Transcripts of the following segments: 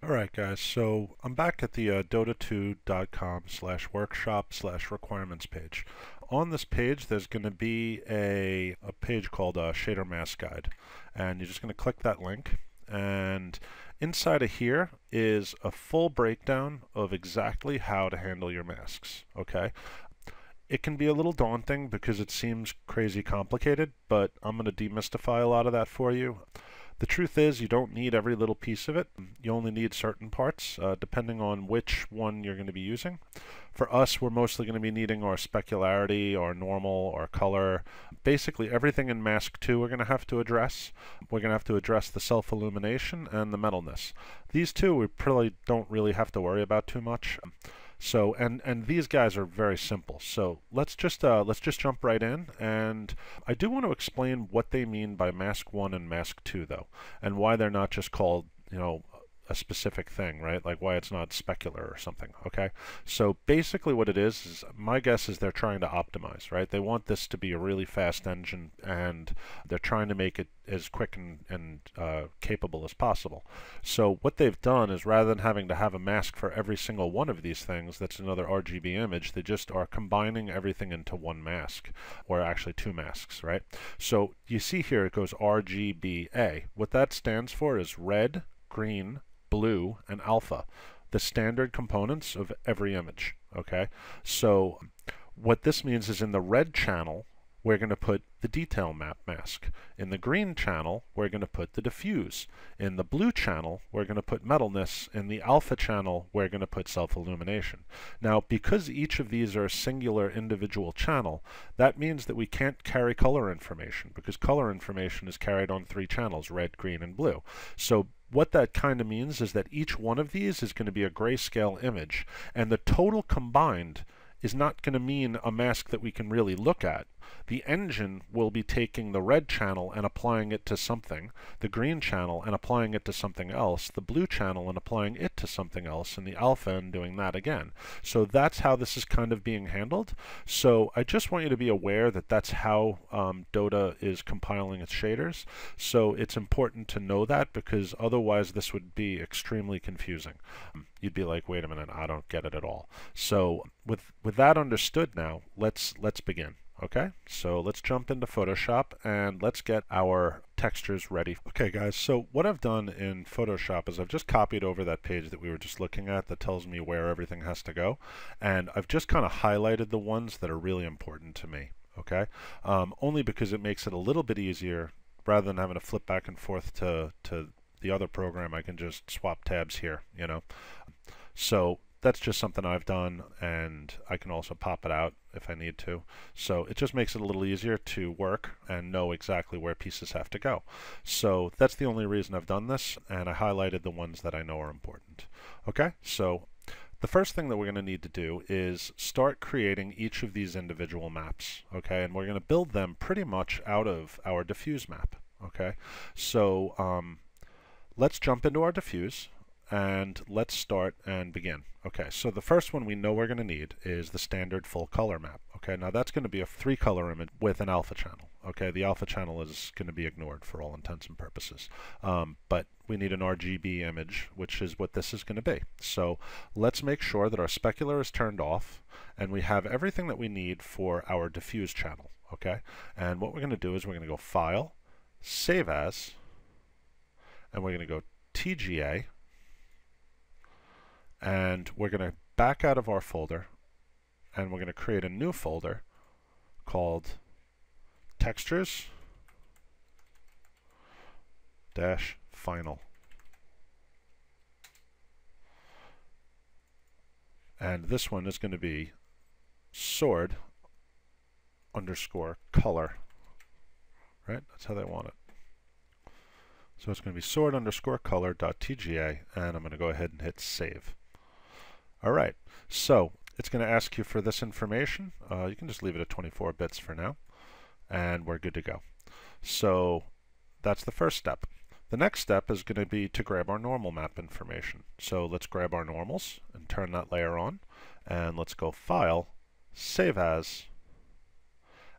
Alright guys, so I'm back at the Dota2.com/workshop/requirements page. On this page there's going to be a page called Shader Mask Guide, and you're just going to click that link, and inside of here is a full breakdown of exactly how to handle your masks. Okay, it can be a little daunting because it seems crazy complicated, but I'm going to demystify a lot of that for you. The truth is, you don't need every little piece of it. You only need certain parts, depending on which one you're going to be using. For us, we're mostly going to be needing our specularity, our normal, our color. Basically, everything in Mask 2 we're going to have to address. We're going to have to address the self-illumination and the metalness. These two we probably don't really have to worry about too much. So, and these guys are very simple. So let's just jump right in, and I do want to explain what they mean by Mask 1 and Mask 2 though, and why they're not just called, a specific thing, right? Like why it's not specular or something, okay? So basically what it is my guess is they're trying to optimize, right? They want this to be a really fast engine, and they're trying to make it as quick and capable as possible. So what they've done is, rather than having to have a mask for every single one of these things that's another RGB image, they just are combining everything into one mask, or actually two masks, right? So you see here it goes RGBA. What that stands for is red, green, blue, and alpha, the standard components of every image. Okay, so what this means is, in the red channel we're going to put the detail map mask. In the green channel we're going to put the diffuse. In the blue channel we're going to put metalness. In the alpha channel we're going to put self-illumination. Now, because each of these are a singular individual channel, that means that we can't carry color information, because color information is carried on three channels: red, green, and blue. So what that kind of means is that each one of these is going to be a grayscale image, and the total combined is not going to mean a mask that we can really look at. The engine will be taking the red channel and applying it to something, the green channel and applying it to something else, the blue channel and applying it to something else, and the alpha and doing that again. So that's how this is kind of being handled. So I just want you to be aware that that's how Dota is compiling its shaders. So it's important to know that, because otherwise this would be extremely confusing. You'd be like, wait a minute, I don't get it at all. So with that understood now, let's begin. Okay, so let's jump into Photoshop and let's get our textures ready. Okay guys, so what I've done in Photoshop is I've just copied over that page that we were just looking at that tells me where everything has to go, and I've just kind of highlighted the ones that are really important to me. Okay, only because it makes it a little bit easier. Rather than having to flip back and forth to the other program, I can just swap tabs here, So that's just something I've done, and I can also pop it out if I need to. So it just makes it a little easier to work and know exactly where pieces have to go. So that's the only reason I've done this, and I highlighted the ones that I know are important. Okay, so the first thing that we're going to need to do is start creating each of these individual maps. Okay, and we're going to build them pretty much out of our diffuse map. Okay, so let's jump into our diffuse, and let's start and begin. Okay, so the first one we know we're going to need is the standard full color map. Okay, now that's going to be a 3-color image with an alpha channel. Okay, the alpha channel is going to be ignored for all intents and purposes. But we need an RGB image, which is what this is going to be. So let's make sure that our specular is turned off and we have everything that we need for our diffuse channel. Okay, and what we're going to do is we're going to go File, Save As, and we're going to go TGA, and we're going to back out of our folder, and we're going to create a new folder called Textures Final. And this one is going to be sword underscore color. Right? That's how they want it. So it's going to be sword underscore color dot TGA, and I'm going to go ahead and hit save. All right, so it's going to ask you for this information. You can just leave it at 24 bits for now, and we're good to go. So that's the first step. The next step is going to be to grab our normal map information. So let's grab our normals and turn that layer on, and let's go File, Save As,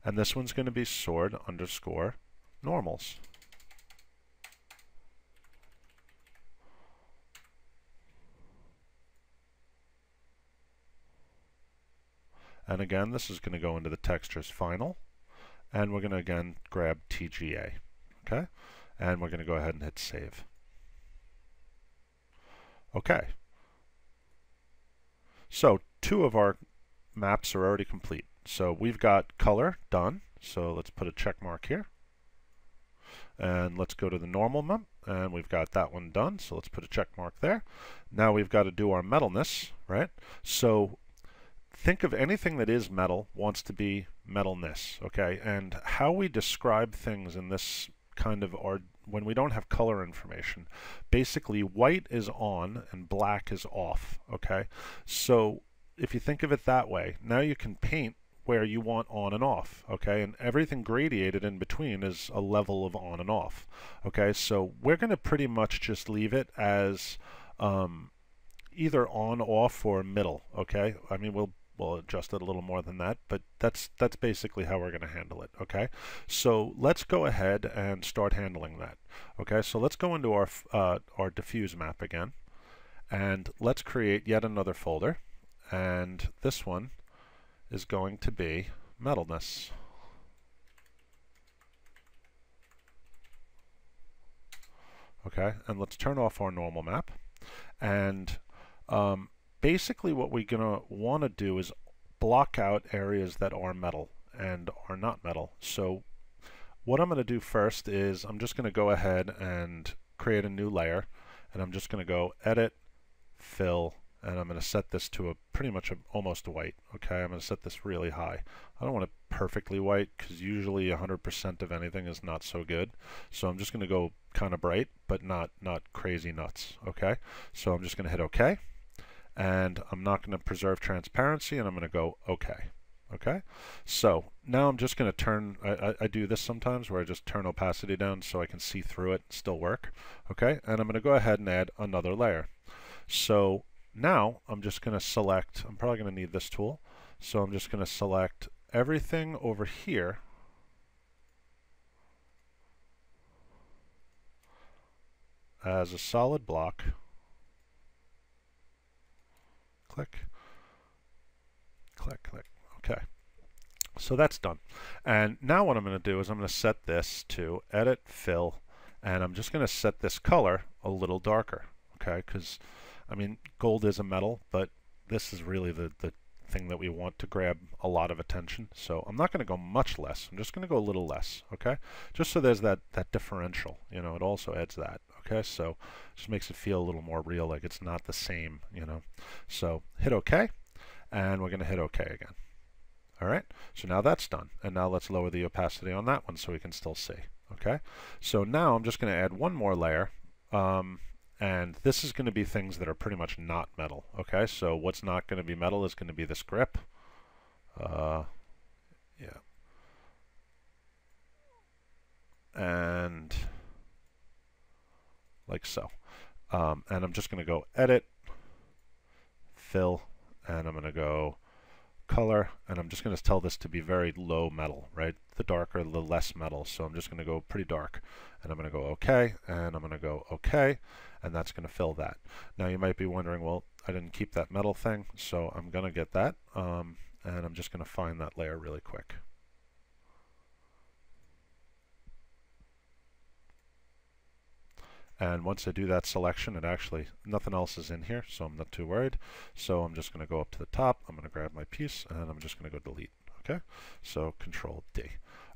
and this one's going to be sword underscore normals. And again, this is going to go into the textures final. And we're going to again grab TGA. Okay? And we're going to go ahead and hit save. Okay. So 2 of our maps are already complete. So we've got color done. So let's put a check mark here. And let's go to the normal map, and we've got that one done, so let's put a check mark there. Now we've got to do our metalness, right? So think of anything that is metal wants to be metalness, okay? And how we describe things in this kind of when we don't have color information, basically white is on and black is off, okay? So if you think of it that way, now you can paint where you want on and off, okay? And everything gradiated in between is a level of on and off, okay? So we're going to pretty much just leave it as either on, off, or middle, okay? I mean, we'll adjust it a little more than that, but that's basically how we're going to handle it, okay? So let's go ahead and start handling that, okay? So let's go into our diffuse map again, and let's create yet another folder, and this one is going to be metalness. Okay, and let's turn off our normal map. And basically what we're going to want to do is block out areas that are metal and are not metal. So what I'm going to do first is I'm just going to go ahead and create a new layer, and I'm just going to go Edit, Fill, and I'm going to set this to pretty much almost white. Okay, I'm going to set this really high. I don't want it perfectly white because usually 100% of anything is not so good. So I'm just going to go kind of bright, but not crazy nuts. Okay, so I'm just going to hit OK, and I'm not going to preserve transparency, and I'm going to go OK. Okay, so now I'm just going to turn, I do this sometimes where I just turn opacity down so I can see through it and still work. Okay, and I'm going to go ahead and add another layer. So now I'm just going to select, I'm probably going to need this tool, so I'm just going to select everything over here as a solid block. Click, click, click. Okay, so that's done. And now what I'm going to do is I'm going to set this to Edit, Fill, and I'm just going to set this color a little darker, okay, because I mean, gold is a metal, but this is really the thing that we want to grab a lot of attention. So I'm not going to go much less. I'm just going to go a little less, okay? Just so there's that differential, you know, it also adds that, okay? So just makes it feel a little more real, like it's not the same, you know? So hit OK, and we're going to hit OK again. All right, so now that's done. And now let's lower the opacity on that one so we can still see, okay? So now I'm just going to add one more layer. And this is going to be things that are pretty much not metal. Okay, so what's not going to be metal is going to be this grip. Yeah. And like so. And I'm just going to go Edit, Fill, and I'm going to go Color, and I'm just going to tell this to be very low metal, right? The darker, the less metal. So I'm just going to go pretty dark, and I'm going to go OK, and I'm going to go OK, and that's going to fill that. Now you might be wondering, well, I didn't keep that metal thing, so I'm going to get that, and I'm just going to find that layer really quick. And once I do that selection, it actually, nothing else is in here, so I'm not too worried. So I'm just going to go up to the top, I'm going to grab my piece, and I'm just going to go delete. Okay, so Control D.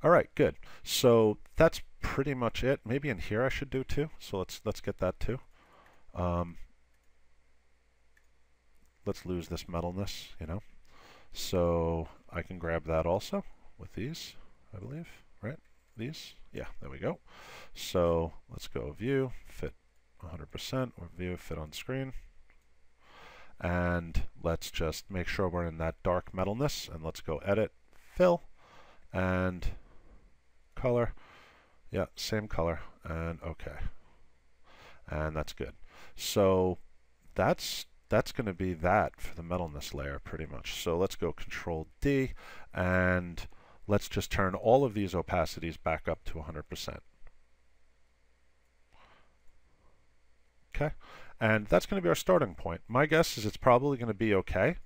All right, good. So that's pretty much it. Maybe in here I should do too. So let's get that too. Let's lose this metalness, you know. So I can grab that also with these, I believe, right? These, yeah, there we go. So let's go View, Fit 100%, or View, Fit on Screen. And let's just make sure we're in that dark metalness, and let's go Edit, Fill, and Color. Yeah, same color, and OK. And that's good. So that's going to be that for the metalness layer pretty much. So let's go Control D, and let's just turn all of these opacities back up to 100%. Okay, and that's going to be our starting point. My guess is it's probably going to be okay,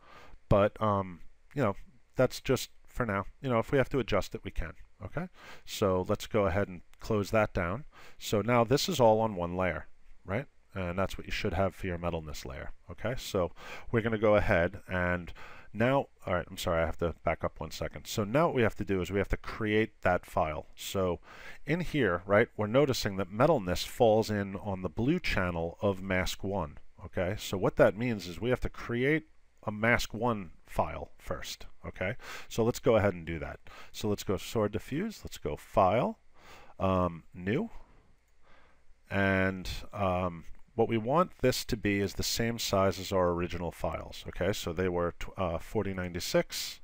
but you know, that's just for now. You know, if we have to adjust it, we can. Okay, so let's go ahead and close that down. So now this is all on one layer, right? And that's what you should have for your metalness layer. Okay, so we're going to go ahead and now, all right, I'm sorry, I have to back up 1 second. So now what we have to do is we have to create that file. So in here, right, we're noticing that metalness falls in on the blue channel of mask 1. Okay, so what that means is we have to create a mask 1 file first. Okay, so let's go ahead and do that. So let's go sword diffuse, let's go file, new, and what we want this to be is the same size as our original files. Okay, so they were 4096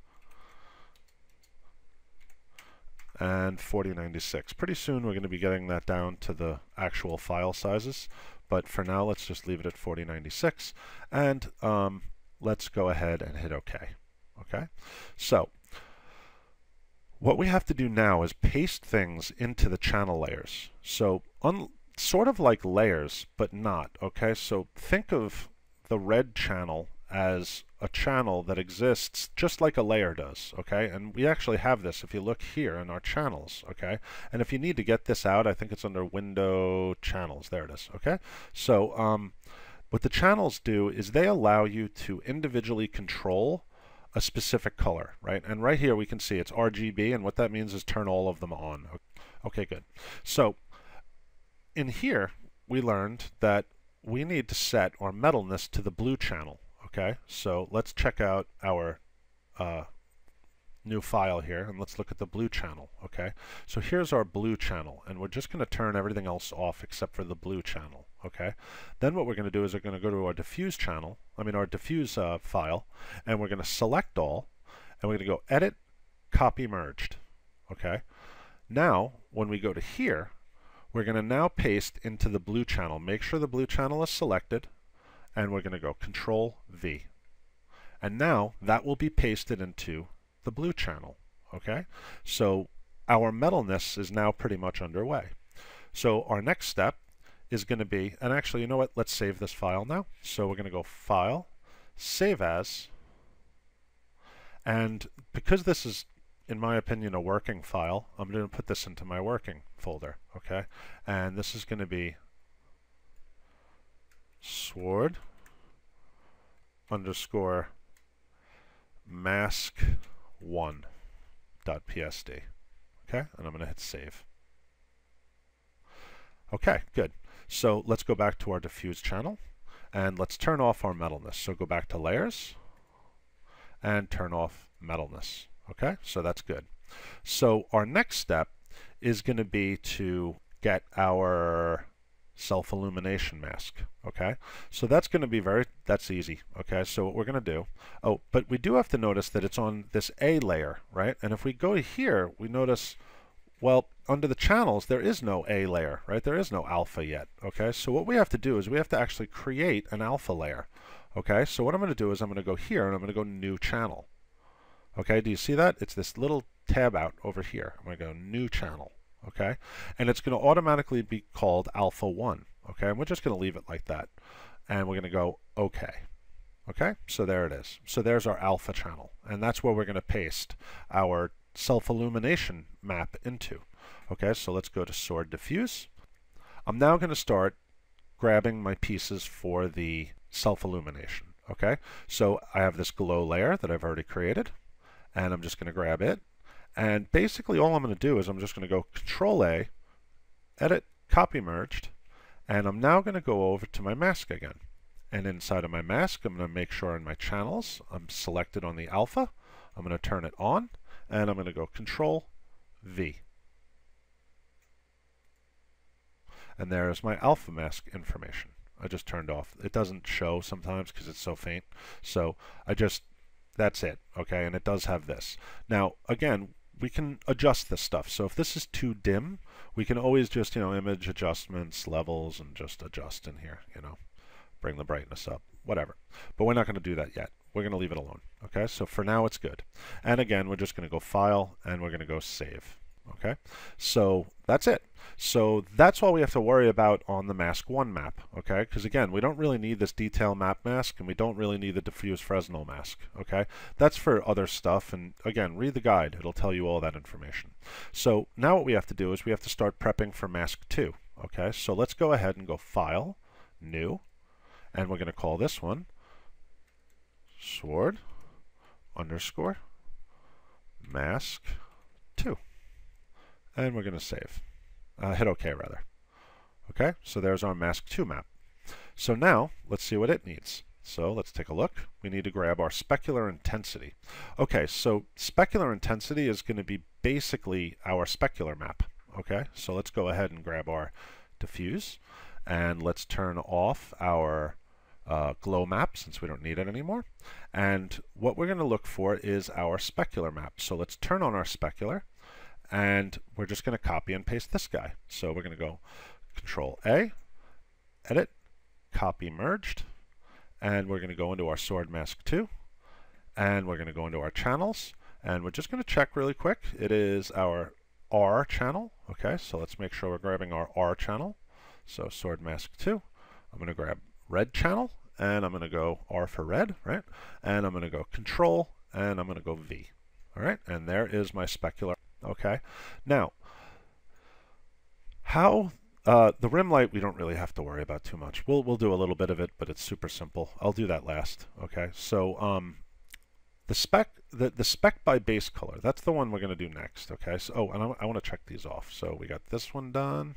and 4096. Pretty soon we're going to be getting that down to the actual file sizes, but for now let's just leave it at 4096, and let's go ahead and hit OK. Okay, so what we have to do now is paste things into the channel layers. So sort of like layers, but not. Okay, so think of the red channel as a channel that exists just like a layer does. Okay, and we actually have this if you look here in our channels. Okay, and if you need to get this out, I think it's under Window Channels. There it is. Okay, so what the channels do is they allow you to individually control a specific color, right? And right here we can see it's RGB, and what that means is turn all of them on. Okay, good. So in here we learned that we need to set our metalness to the blue channel. Okay, so let's check out our new file here, and let's look at the blue channel. Okay, so here's our blue channel, and we're just going to turn everything else off except for the blue channel. Okay, then what we're going to do is we're going to go to our diffuse channel, our diffuse file, and we're going to select all, and we're going to go edit, copy merged. Okay, now when we go to here, we're going to now paste into the blue channel. Make sure the blue channel is selected, and we're going to go Control V, and now that will be pasted into the blue channel. Okay, so our metalness is now pretty much underway. So our next step is going to be, and actually, you know what, let's save this file now. So we're going to go File, Save As, and because this is, in my opinion, a working file, I'm going to put this into my working folder. Okay, and this is going to be sword underscore mask1.psd. Okay, and I'm going to hit save. Okay, good. So let's go back to our diffuse channel, and let's turn off our metalness. So go back to layers and turn off metalness. Okay, so that's good. So our next step is going to be to get our self-illumination mask. Okay, so that's going to be that's easy. Okay, so what we're going to do, oh, but we do have to notice that it's on this A layer, right? And if we go to here, we notice, well, under the channels, there is no A layer, right? There is no alpha yet. Okay, so what we have to do is we have to actually create an alpha layer. Okay, so what I'm going to do is I'm going to go here and I'm going to go New Channel. Okay, do you see that? It's this little tab out over here. I'm going to go New Channel. Okay, and it's going to automatically be called Alpha 1. Okay, and we're just going to leave it like that. And we're going to go OK. Okay, so there it is. So there's our alpha channel, and that's where we're going to paste our self-illumination map into. Okay, so let's go to Sword Diffuse. I'm now going to start grabbing my pieces for the self-illumination. Okay, so I have this glow layer that I've already created, and I'm just going to grab it. And basically all I'm going to do is I'm just going to go Control A, edit, copy merged, and I'm now going to go over to my mask again. And inside of my mask, I'm going to make sure in my channels I'm selected on the alpha. I'm going to turn it on, and I'm going to go Control V. And there's my alpha mask information. I just turned off. It doesn't show sometimes because it's so faint. So that's it. Okay, and it does have this. Now, again, we can adjust this stuff. So if this is too dim, we can always just, image adjustments, levels, and just adjust in here, bring the brightness up, whatever. But we're not going to do that yet. We're going to leave it alone. Okay, so for now it's good. And again, we're just going to go File, and we're going to go Save. Okay, so that's it. So that's all we have to worry about on the mask 1 map, okay? Because again, we don't really need this detail map mask, and we don't really need the diffuse Fresnel mask, okay? That's for other stuff, and again, read the guide. It'll tell you all that information. So now what we have to do is we have to start prepping for mask 2, okay? So let's go ahead and go File, New, and we're going to call this one sword underscore mask 2. And we're going to save. Hit OK rather. Okay, so there's our mask 2 map. So now let's see what it needs. So let's take a look. We need to grab our specular intensity. Okay, so specular intensity is going to be basically our specular map. Okay, so let's go ahead and grab our diffuse, and let's turn off our glow map since we don't need it anymore. And what we're going to look for is our specular map. So let's turn on our specular, and we're just going to copy and paste this guy. So we're going to go Control A, Edit, Copy Merged, and we're going to go into our sword mask 2, and we're going to go into our channels, and we're just going to check really quick. It is our R channel. Okay, so let's make sure we're grabbing our R channel. So sword mask 2, I'm going to grab red channel, and I'm going to go R for red, right? And I'm going to go Control, and I'm going to go V. All right, and there is my specular. Okay, now how the rim light we don't really have to worry about too much. We'll do a little bit of it, but it's super simple. I'll do that last. Okay, so the spec by base color, that's the one we're going to do next. Okay, so and I want to check these off. So we got this one done,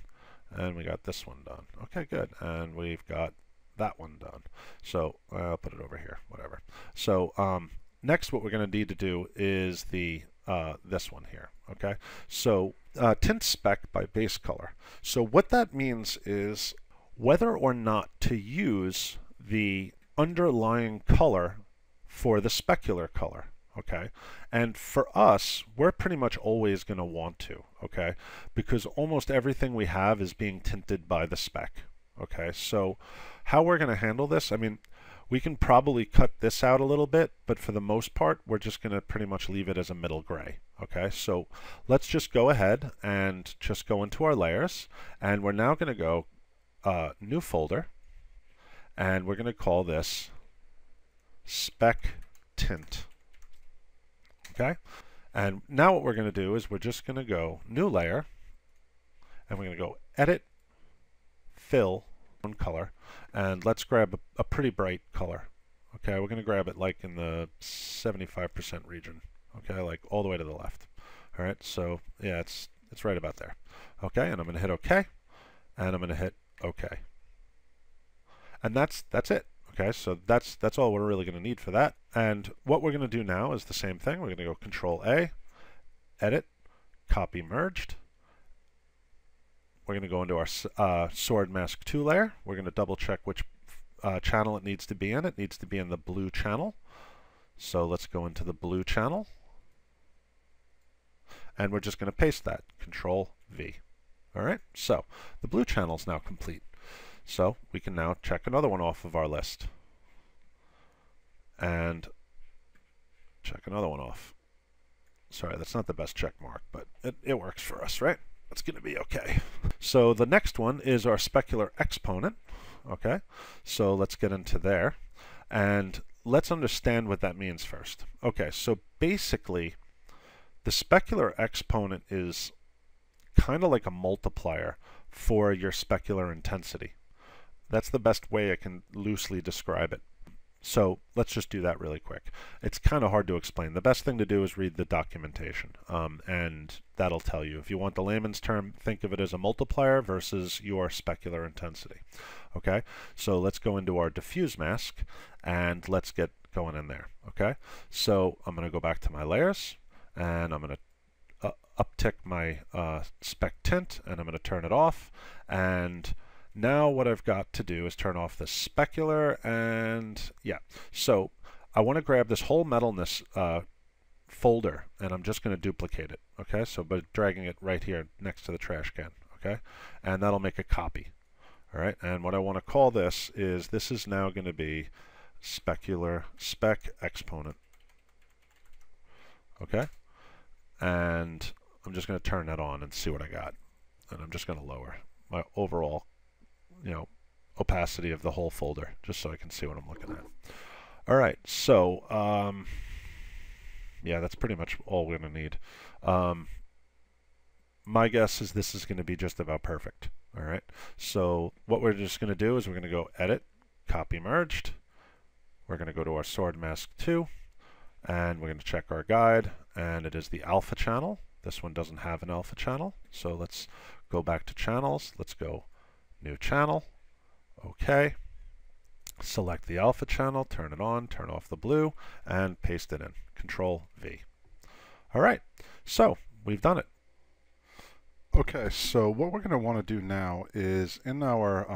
and we got this one done. Okay, good, and we've got that one done. So I'll put it over here, whatever. So next what we're going to need to do is the this one here. Okay, so tint spec by base color. So what that means is whether or not to use the underlying color for the specular color. Okay, and for us, we're pretty much always going to want to. Okay, because almost everything we have is being tinted by the spec. Okay, so how we're going to handle this, I mean, we can probably cut this out a little bit, but for the most part, we're just going to pretty much leave it as a middle gray. Okay, so let's just go ahead and just go into our layers, and we're now going to go new folder, and we're going to call this spec tint. Okay, and now what we're going to do is we're just going to go new layer, and we're going to go edit, fill, one color, and let's grab a pretty bright color. Okay, we're going to grab it like in the 75% region. Okay, like all the way to the left. All right, so yeah, it's right about there. Okay, and I'm going to hit OK, and I'm going to hit OK, and that's it. Okay, so that's all we're really going to need for that. And what we're going to do now is the same thing. We're going to go Control A, Edit, Copy Merged. We're going to go into our sword mask 2 layer. We're going to double check which channel it needs to be in. It needs to be in the blue channel. So let's go into the blue channel. And we're just going to paste that. Control V. All right, so the blue channel is now complete. So we can now check another one off of our list. And check another one off. Sorry, that's not the best check mark, but it works for us, right? It's going to be okay. So the next one is our specular exponent. Okay, so let's get into there. And let's understand what that means first. Okay, so basically, the specular exponent is kind of like a multiplier for your specular intensity. That's the best way I can loosely describe it. So let's just do that really quick. It's kind of hard to explain. The best thing to do is read the documentation, and that'll tell you. If you want the layman's term, think of it as a multiplier versus your specular intensity. Okay, so let's go into our diffuse mask, and let's get going in there. Okay, so I'm going to go back to my layers, and I'm going to uptick my spec tint, and I'm going to turn it off. And now what I've got to do is turn off the specular, and yeah, so I want to grab this whole metalness folder, and I'm just going to duplicate it. Okay, so by dragging it right here next to the trash can. Okay, and that'll make a copy. All right, and what I want to call this is now going to be specular spec exponent. Okay, and I'm just going to turn that on and see what I got. And I'm just going to lower my overall, opacity of the whole folder, just so I can see what I'm looking at. All right, so yeah, that's pretty much all we're going to need. My guess is this is going to be just about perfect. All right, so what we're just going to do is we're going to go Edit, Copy Merged. We're going to go to our sword mask 2, and we're going to check our guide, and it is the alpha channel. This one doesn't have an alpha channel, so let's go back to channels. Let's go New Channel. OK. Select the alpha channel, turn it on, turn off the blue, and paste it in. Control V. All right, so we've done it. Okay, so what we're going to want to do now is in our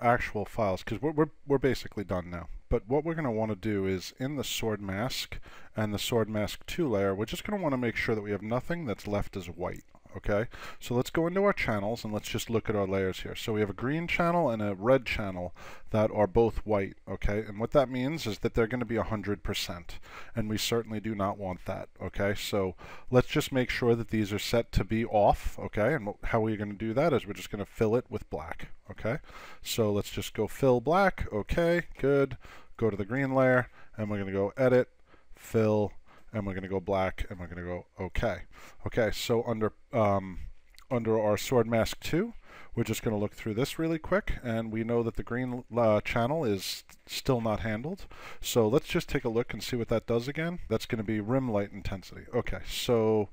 actual files, because we're basically done now. But what we're going to want to do is in the sword mask and the sword mask 2 layer, we're just going to want to make sure that we have nothing that's left as white. Okay, so let's go into our channels and let's just look at our layers here. So we have a green channel and a red channel that are both white. Okay, and what that means is that they're going to be 100%, and we certainly do not want that. Okay, so let's just make sure that these are set to be off. Okay, and how we're going to do that is we're just going to fill it with black. Okay, so let's just go fill black. Okay, good. Go to the green layer and we're going to go Edit, Fill, and we're going to go black, and we're going to go OK. Okay, so under our sword mask 2, we're just going to look through this really quick, and we know that the green channel is still not handled. So let's just take a look and see what that does again. That's going to be rim light intensity. Okay, so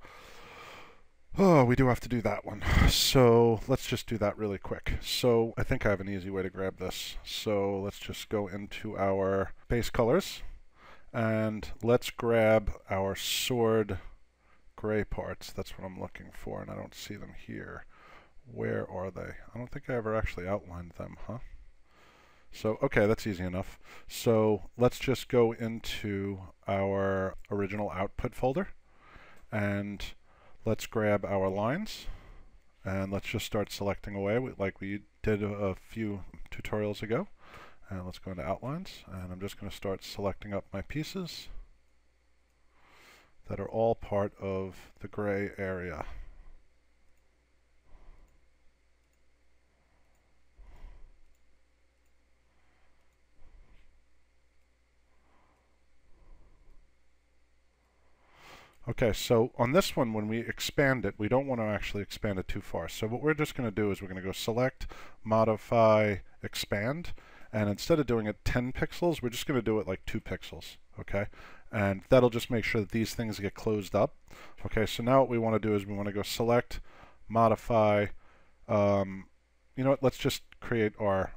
we do have to do that one. So let's just do that really quick. So I think I have an easy way to grab this. So let's just go into our base colors. And let's grab our sword gray parts. That's what I'm looking for, and I don't see them here. Where are they? I don't think I ever actually outlined them, huh? So, okay, that's easy enough. So let's just go into our original output folder, and let's grab our lines, and let's just start selecting away like we did a few tutorials ago. And let's go into outlines, and I'm just going to start selecting up my pieces that are all part of the gray area. Okay, so on this one, when we expand it, we don't want to actually expand it too far. So what we're just going to do is we're going to go Select, Modify, Expand. And instead of doing it 10 pixels, we're just going to do it like 2 pixels, okay? And that'll just make sure that these things get closed up. Okay, so now what we want to do is we want to go Select, Modify. You know what? Let's just create our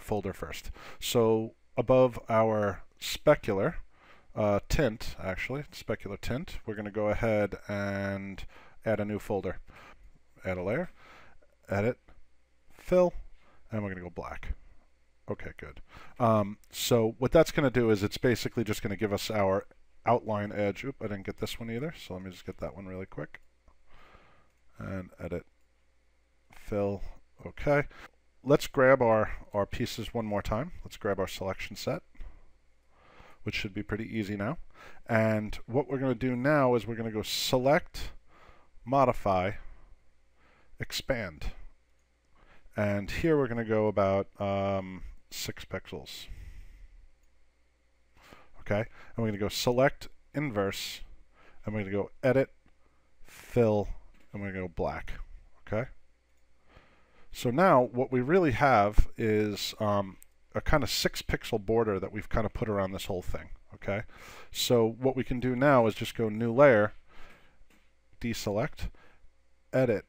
folder first. So above our specular tint, actually, specular tint, we're going to go ahead and add a new folder. Add a layer, Edit, Fill, and we're going to go black. Okay, good. So what that's going to do is it's basically just going to give us our outline edge. Oop, I didn't get this one either, so let me just get that one really quick. And Edit, Fill, okay. Let's grab our pieces one more time. Let's grab our selection set, which should be pretty easy now. And what we're going to do now is we're going to go Select, Modify, Expand. And here we're going to go about 6 pixels. Okay, and we're going to go Select, Inverse, and we're going to go Edit, Fill, and we're going to go black. Okay. So now what we really have is a kind of 6 pixel border that we've kind of put around this whole thing. Okay. So what we can do now is just go New Layer, Deselect, Edit,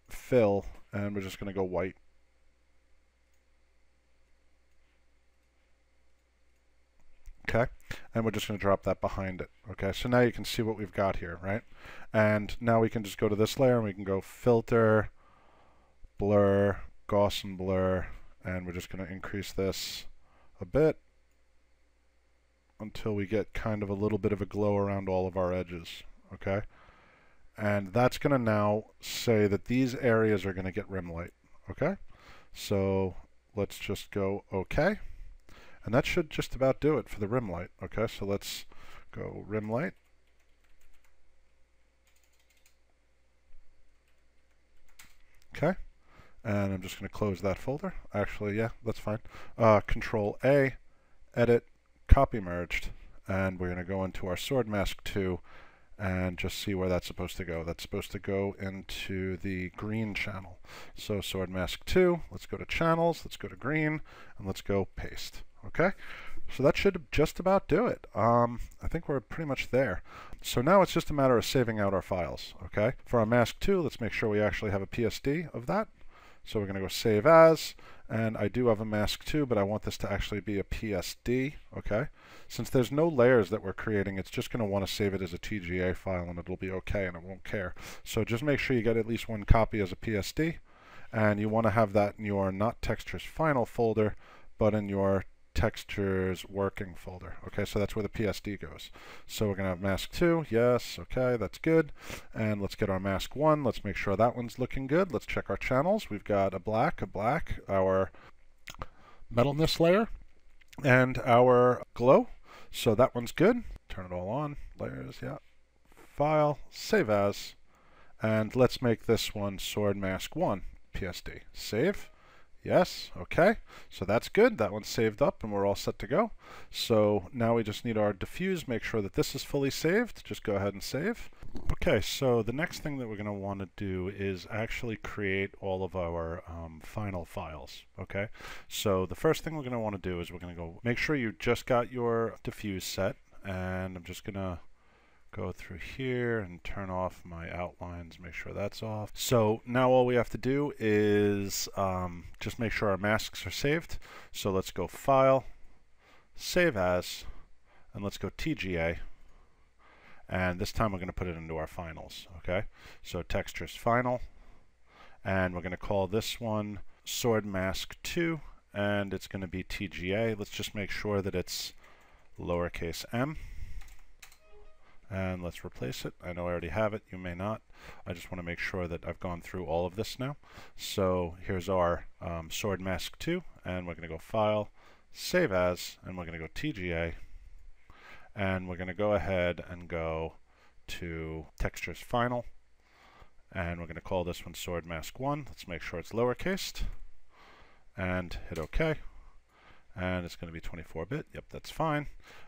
Fill, and we're just going to go white. Okay, and we're just going to drop that behind it. Okay, so now you can see what we've got here, right? And now we can just go to this layer and we can go Filter, Blur, Gaussian Blur, and we're just going to increase this a bit until we get kind of a little bit of a glow around all of our edges. Okay, and that's going to now say that these areas are going to get rim light. Okay, so let's just go OK. And that should just about do it for the rim light. Okay, so let's go rim light, Okay. And I'm just going to close that folder. Actually, yeah, that's fine. Control A, edit, copy merged, and we're going to go into our sword mask 2 and just see where that's supposed to go. That's supposed to go into the green channel. So sword mask 2, let's go to channels, let's go to green, and let's go paste. Okay? So that should just about do it. I think we're pretty much there. So now it's just a matter of saving out our files. Okay? For our mask 2, let's make sure we actually have a PSD of that. So we're going to go save as, and I do have a mask 2, but I want this to actually be a PSD, okay? Since there's no layers that we're creating, it's just going to want to save it as a TGA file, and it'll be okay, and it won't care. So just make sure you get at least one copy as a PSD, and you want to have that in your not textures final folder, but in your textures working folder. Okay, so that's where the PSD goes. So we're going to have mask 2. Yes, okay, that's good. And let's get our mask 1. Let's make sure that one's looking good. Let's check our channels. We've got a black, our metalness layer, and our glow. So that one's good. Turn it all on. Layers, yeah. File, save as, and let's make this one sword mask 1 PSD. Save. Yes, okay, so that's good. That one's saved up and we're all set to go. So now we just need our diffuse, make sure that this is fully saved. Just go ahead and save. Okay, so the next thing that we're going to want to do is actually create all of our final files, okay? So the first thing we're going to want to do is we're going to go make sure you just got your diffuse set, and I'm just going to go through here and turn off my outlines, make sure that's off. So now all we have to do is just make sure our masks are saved. So let's go File, Save As, and let's go TGA. And this time we're going to put it into our finals, okay? So Textures Final, and we're going to call this one Sword Mask 2, and it's going to be TGA. Let's just make sure that it's lowercase m. And let's replace it. I know I already have it, you may not. I just want to make sure that I've gone through all of this now. So here's our sword mask 2, and we're going to go File, Save As, and we're going to go TGA, and we're going to go ahead and go to Textures Final, and we're going to call this one Sword Mask 1. Let's make sure it's lowercase, and hit OK. And it's going to be 24-bit. Yep, that's fine.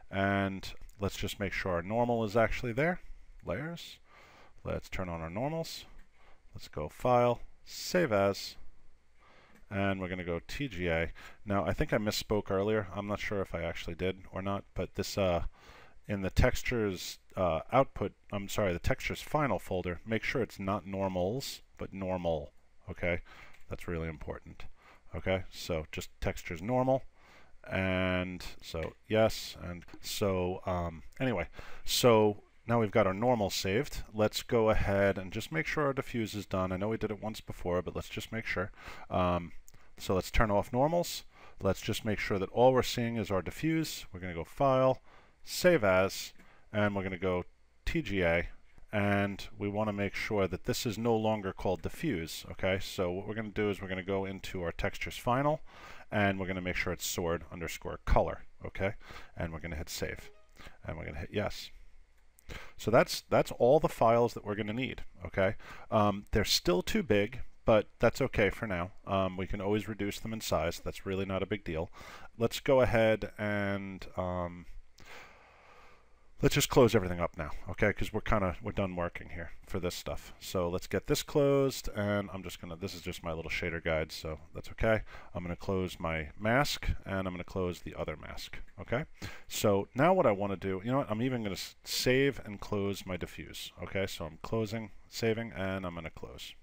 And let's just make sure our normal is actually there. Layers. Let's turn on our normals. Let's go File, Save As, and we're going to go TGA. Now, I think I misspoke earlier. I'm not sure if I actually did or not, but this in the textures the textures final folder, make sure it's not normals, but normal. Okay, that's really important. Okay, so just textures normal. And so yes, and so anyway, so now we've got our normal saved. Let's go ahead and just make sure our diffuse is done. I know we did it once before, but let's just make sure. So let's turn off normals. Let's just make sure that all we're seeing is our diffuse. We're going to go File, Save As, and we're going to go TGA, and we want to make sure that this is no longer called diffuse. Okay, so what we're going to do is we're going to go into our textures final, and we're going to make sure it's sword underscore color, okay? And we're going to hit save, and we're going to hit yes. So that's all the files that we're going to need, okay? They're still too big, but that's okay for now. We can always reduce them in size. That's really not a big deal. Let's go ahead and let's just close everything up now, okay? Because we're done working here for this stuff. So let's get this closed, and I'm just gonna, this is just my little shader guide, so that's okay. I'm gonna close my mask, and I'm gonna close the other mask, okay? So now what I wanna do, you know what, I'm even gonna save and close my diffuse, okay? So I'm closing, saving, and I'm gonna close.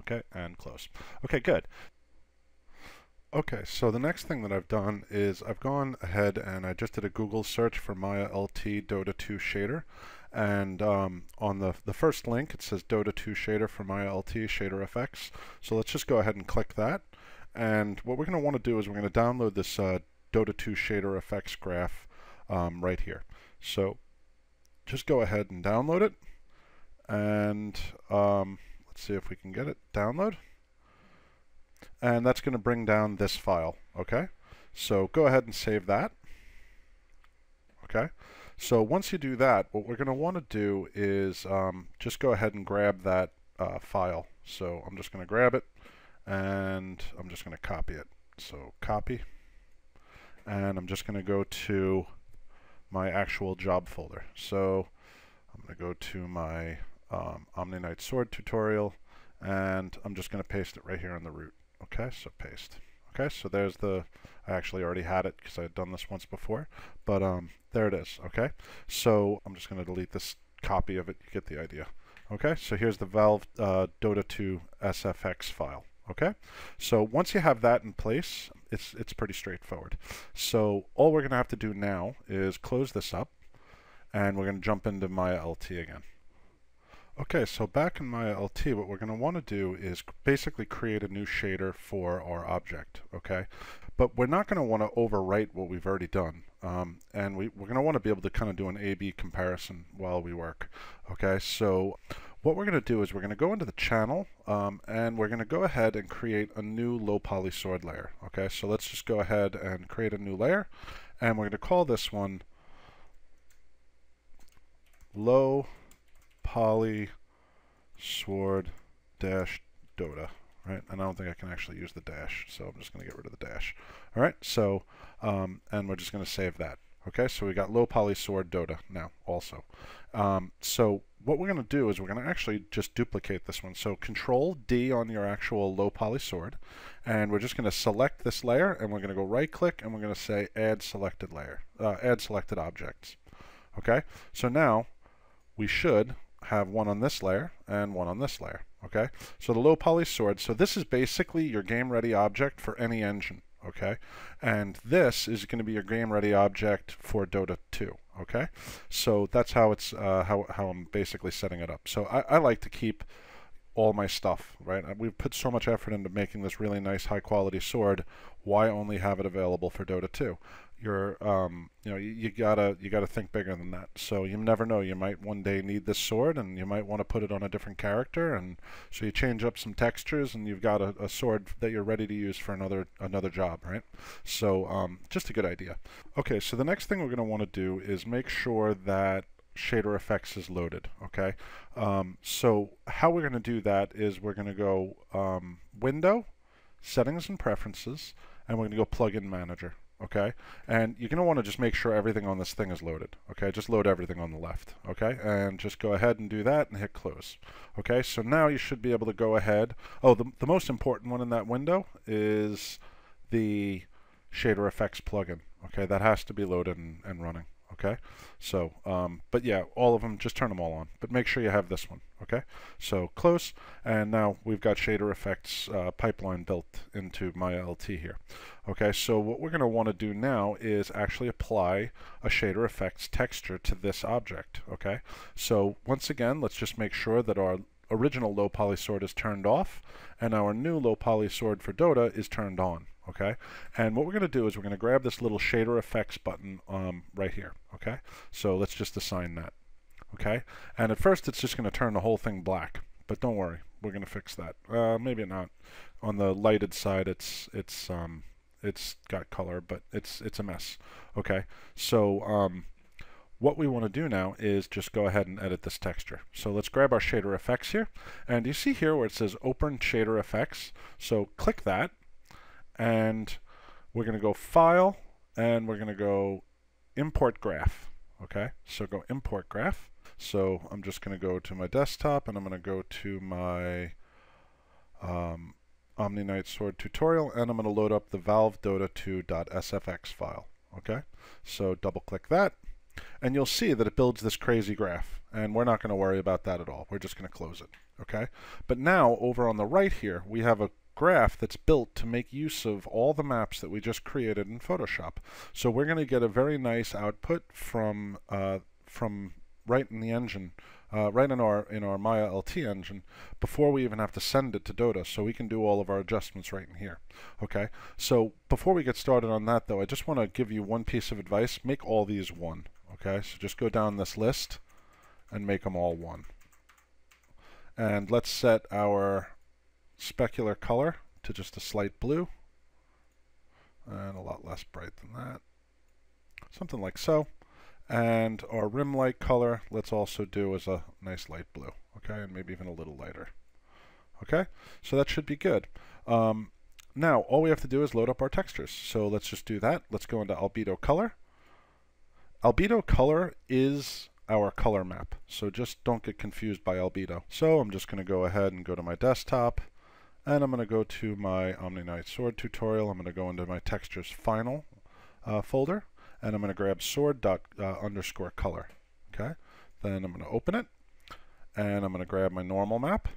Okay, and close. Okay, good. Okay, so the next thing that I've done is I've gone ahead and I just did a Google search for Maya LT Dota2 shader, and on the first link it says Dota2 shader for Maya LT shader FX. So let's just go ahead and click that, and what we're going to want to do is we're going to download this Dota2 shader FX graph right here. So just go ahead and download it, and let's see if we can get it. Download. And that's going to bring down this file, okay? So go ahead and save that, okay? So once you do that, what we're going to want to do is just go ahead and grab that file. So I'm just going to grab it, and I'm just going to copy it. So copy, and I'm just going to go to my actual job folder. So I'm going to go to my OmniKnight sword tutorial, and I'm just going to paste it right here in the root. Okay, so paste. Okay, so there's the, I actually already had it because I had done this once before, but there it is. Okay, so I'm just going to delete this copy of it. You get the idea. Okay, so here's the Valve Dota2 SFX file. Okay, so once you have that in place, it's pretty straightforward. So all we're going to have to do now is close this up, and we're going to jump into Maya LT again. Okay, so back in Maya LT, what we're going to want to do is basically create a new shader for our object, okay? But we're not going to want to overwrite what we've already done. And we're going to want to be able to kind of do an A-B comparison while we work, okay? So what we're going to do is we're going to go into the channel, and we're going to go ahead and create a new low poly sword layer, okay? So let's just go ahead and create a new layer, and we're going to call this one low poly sword dash Dota, right? And I don't think I can actually use the dash, so I'm just going to get rid of the dash. All right, so and we're just going to save that. Okay, so we got low poly sword Dota now also. So what we're going to do is we're going to actually just duplicate this one. So Control D on your actual low poly sword, and we're just going to select this layer, and we're going to go right click, and we're going to say Add selected layer, Add selected objects. Okay, so now we should have one on this layer and one on this layer. Okay, so the low poly sword, so this is basically your game ready object for any engine. Okay, and this is going to be your game ready object for Dota 2. Okay, so that's how it's how I'm basically setting it up. So I like to keep all my stuff, right? We've put so much effort into making this really nice high quality sword. Why only have it available for Dota 2? You're you know, you gotta think bigger than that. So you never know, you might one day need this sword, and you might want to put it on a different character, and so you change up some textures, and you've got a sword that you're ready to use for another job, right? So just a good idea. Okay, so the next thing we're going to want to do is make sure that shader effects is loaded. Okay, so how we're going to do that is we're going to go Window, Settings and Preferences, and we're going to go Plugin Manager. Okay, and you're going to want to just make sure everything on this thing is loaded. Okay, just load everything on the left. Okay, and just go ahead and do that and hit close. Okay, so now you should be able to go ahead. Oh, the most important one in that window is the shader effects plugin. Okay, that has to be loaded and running. Okay, so but yeah, all of them, just turn them all on, but make sure you have this one. Okay, so close, and now we've got shader effects pipeline built into Maya LT here. Okay, so what we're going to want to do now is actually apply a shader effects texture to this object. Okay, so once again, let's just make sure that our original low poly sword is turned off, and our new low poly sword for Dota is turned on. Okay, and what we're going to do is we're going to grab this little shader effects button right here. Okay, so let's just assign that. Okay, and at first it's just going to turn the whole thing black, but don't worry, we're going to fix that. Maybe not. On the lighted side, it's got color, but it's a mess. Okay, so what we want to do now is just go ahead and edit this texture. So let's grab our shader effects here, and you see here where it says Open Shader Effects. So click that, and we're going to go File, and we're going to go Import Graph. Okay, so go Import Graph. So I'm just going to go to my desktop, and I'm going to go to my OmniKnight sword tutorial, and I'm going to load up the Valve Dota2.sfx file. Okay, so double click that, and you'll see that it builds this crazy graph, and we're not going to worry about that at all. We're just going to close it. Okay, but now over on the right here we have a graph that's built to make use of all the maps that we just created in Photoshop. So we're going to get a very nice output from right in the engine, right in our Maya LT engine, before we even have to send it to Dota, so we can do all of our adjustments right in here. Okay, so before we get started on that though, I just want to give you one piece of advice. Make all these one. Okay, so just go down this list and make them all one. And let's set our specular color to just a slight blue, and a lot less bright than that, something like so. And our rim light color, let's also do as a nice light blue. Okay, and maybe even a little lighter. Okay, so that should be good. Now, all we have to do is load up our textures. So let's just do that. Let's go into albedo color. Albedo color is our color map, so just don't get confused by albedo. So I'm just going to go ahead and go to my desktop, and I'm going to go to my OmniKnight sword tutorial. I'm going to go into my textures final folder, and I'm going to grab sword._color. Okay, then I'm going to open it, and I'm going to grab my normal map.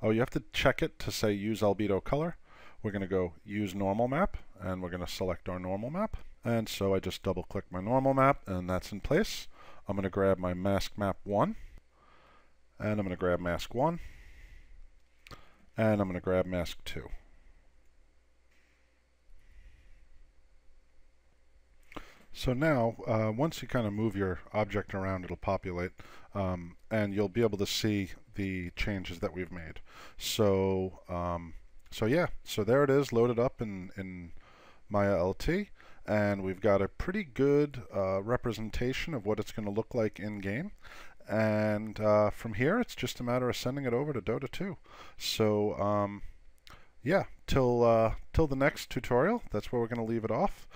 Oh, you have to check it to say use albedo color. We're going to go use normal map, and we're going to select our normal map. And so I just double click my normal map, and that's in place. I'm going to grab my mask map 1, and I'm going to grab mask 1, and I'm going to grab mask 2. So now, once you kind of move your object around, it'll populate, and you'll be able to see the changes that we've made. So, yeah, so there it is, loaded up in Maya LT, and we've got a pretty good representation of what it's going to look like in game. And from here, it's just a matter of sending it over to Dota2. So, yeah, till the next tutorial, that's where we're going to leave it off.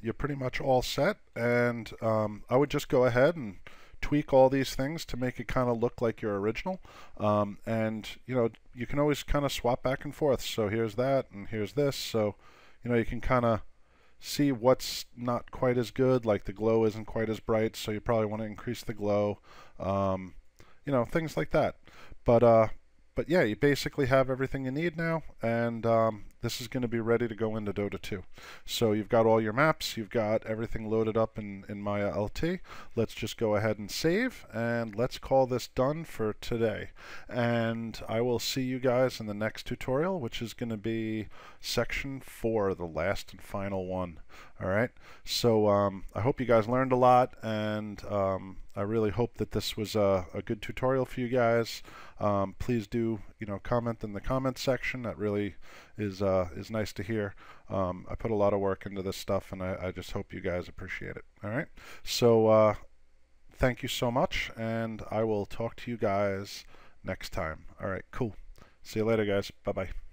You're pretty much all set, and I would just go ahead and tweak all these things to make it kind of look like your original. And you know, you can always kind of swap back and forth. So here's that, and here's this. So you know, you can kind of see what's not quite as good, like the glow isn't quite as bright, so you probably want to increase the glow. You know, things like that. But yeah, you basically have everything you need now, and this is going to be ready to go into Dota 2. So you've got all your maps, you've got everything loaded up in Maya LT. Let's just go ahead and save, and let's call this done for today. And I will see you guys in the next tutorial, which is going to be section 4, the last and final one. All right, so I hope you guys learned a lot, and I really hope that this was a good tutorial for you guys. Please do, you know, comment in the comment section. That really is nice to hear. I put a lot of work into this stuff, and I just hope you guys appreciate it. All right, so thank you so much, and I will talk to you guys next time. All right, cool. See you later, guys. Bye-bye.